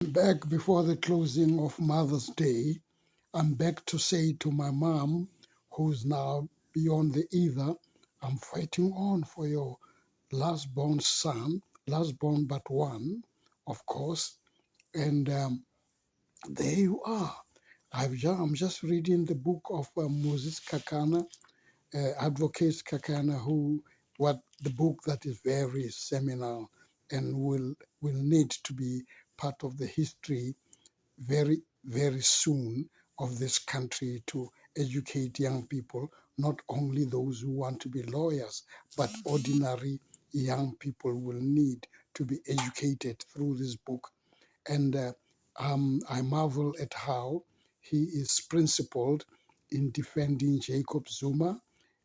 Back before the closing of Mother's Day, I'm back to say to my mom, who's now beyond the ether, I'm fighting on for your last born son, last born but one, of course. And there you are. I'm just reading the book of Moses Kakana, Advocate Kakana, what the book that is very seminal and will need to be part of the history very, very soon of this country to educate young people, not only those who want to be lawyers, but ordinary young people will need to be educated through this book. And I marvel at how he is principled in defending Jacob Zuma.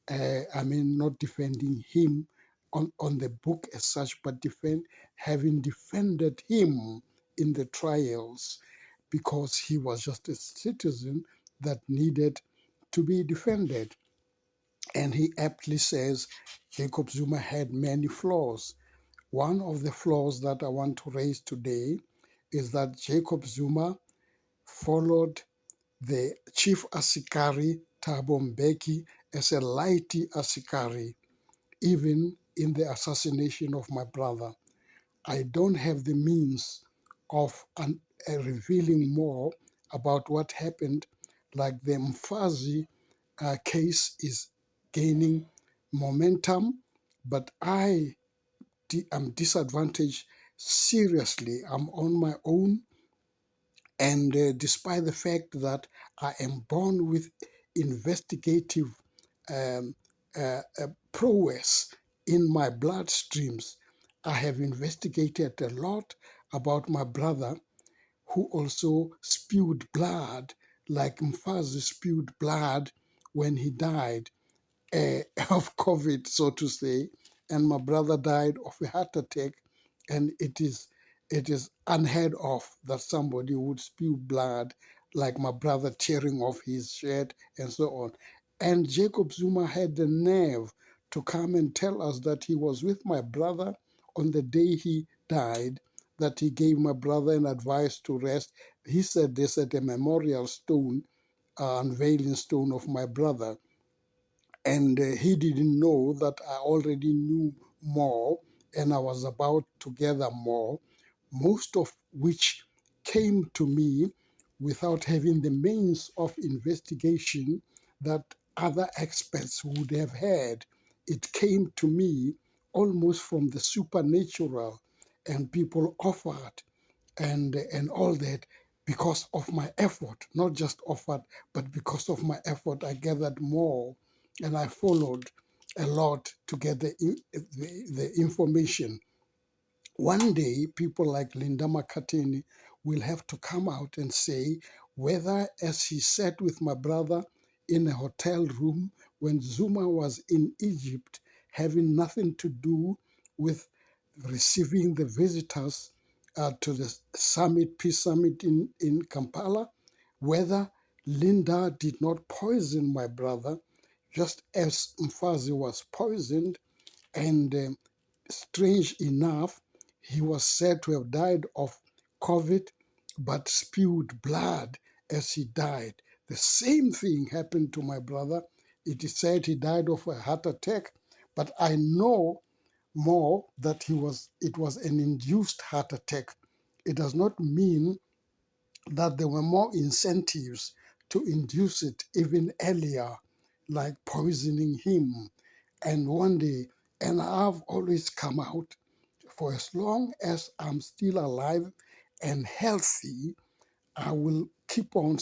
Not defending him on the book as such, but having defended him in the trials because he was just a citizen that needed to be defended. And he aptly says Jacob Zuma had many flaws. One of the flaws that I want to raise today is that Jacob Zuma followed the Chief Asikari Thabo Mbeki as a lighty Asikari, even in the assassination of my brother. I don't have the means of revealing more about what happened, like the Mfazi case is gaining momentum, but I am disadvantaged seriously. I'm on my own, and despite the fact that I am born with investigative um, prowess in my bloodstreams, I have investigated a lot about my brother who also spewed blood, like Mfazi spewed blood when he died of COVID, so to say, and my brother died of a heart attack, and it is unheard of that somebody would spew blood like my brother tearing off his shirt and so on. And Jacob Zuma had the nerve to come and tell us that he was with my brother on the day he died, that he gave my brother an advice to rest. He said this at a memorial stone, unveiling stone of my brother, and he didn't know that I already knew more and I was about to gather more, most of which came to me without having the means of investigation that other experts would have had. It came to me almost from the supernatural, and people offered and all that because of my effort, not just offered, but because of my effort, I gathered more and I followed a lot to get the information. One day, people like Linda Makatini will have to come out and say whether, as he sat with my brother in a hotel room when Zuma was in Egypt, having nothing to do with receiving the visitors to the summit, peace summit in Kampala, whether Linda did not poison my brother, just as Mfazi was poisoned, and strange enough, he was said to have died of COVID, but spewed blood as he died. The same thing happened to my brother. It is said he died of a heart attack, but I know more that it was an induced heart attack. It does not mean that there were more incentives to induce it even earlier, like poisoning him. And one day, and I've always come out, for as long as I'm still alive and healthy, I will keep on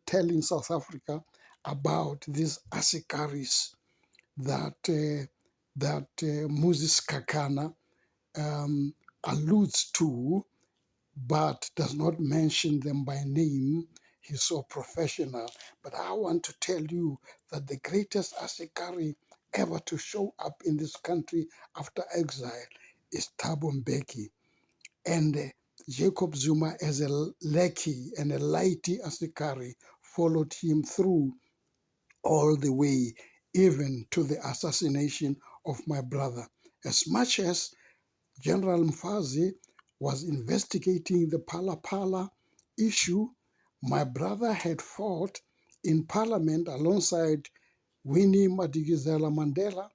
telling South Africa about these asikaris that Moses Kakana um, alludes to, but does not mention them by name. He's so professional. But I want to tell you that the greatest Asikari ever to show up in this country after exile is Thabo Mbeki. And Jacob Zuma, as a lackey and a lighty Asikari, followed him through all the way, even to the assassination of my brother. As much as General Mfazi was investigating the Pala Pala issue. My brother had fought in Parliament alongside Winnie Madikizela Mandela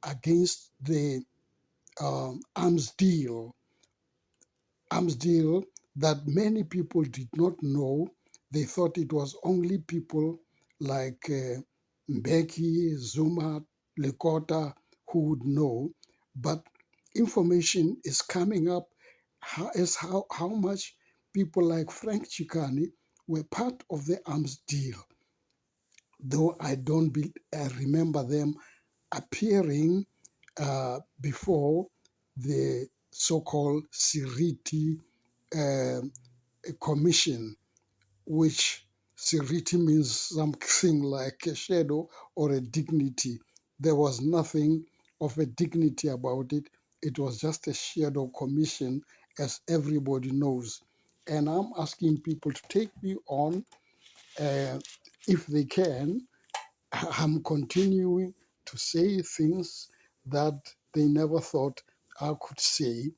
against the arms deal that many people did not know. They thought it was only people like Mbeki, Zuma, Lekota who would know. But information is coming up how much people like Frank Chikani were part of the arms deal, though I don't remember them appearing before the so-called Siriti uh, commission, which Siriti means something like a shadow or a dignity. There was nothing of a dignity about it. It was just a shadow commission, as everybody knows. And I'm asking people to take me on if they can. I'm continuing to say things that they never thought I could say.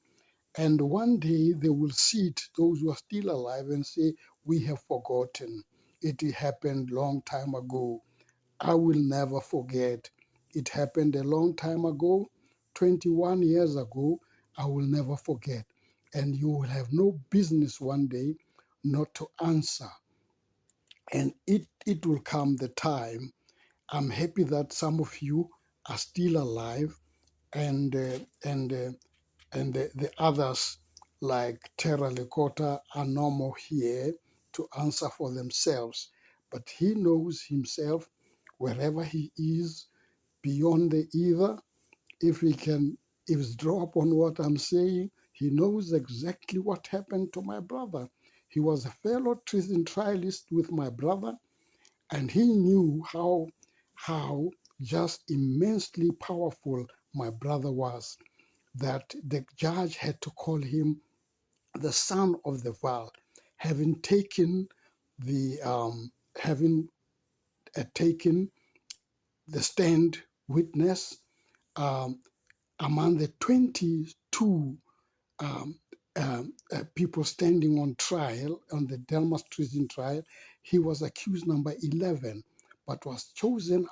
And one day they will see it, those who are still alive, and say, we have forgotten. It happened long time ago. I will never forget. It happened a long time ago, 21 years ago. I will never forget. And you will have no business one day not to answer. And it will come the time. I'm happy that some of you are still alive, and the others like Terra Lekota are no more here to answer for themselves. But he knows himself wherever he is beyond the ether. If he can eavesdrop upon what I'm saying, he knows exactly what happened to my brother. He was a fellow treason trialist with my brother, and he knew how just immensely powerful my brother was, that the judge had to call him the son of the Val, having taken the taken the stand witness um, among the 22 um, people standing on trial on the Delmas treason trial. He was accused number 11, but was chosen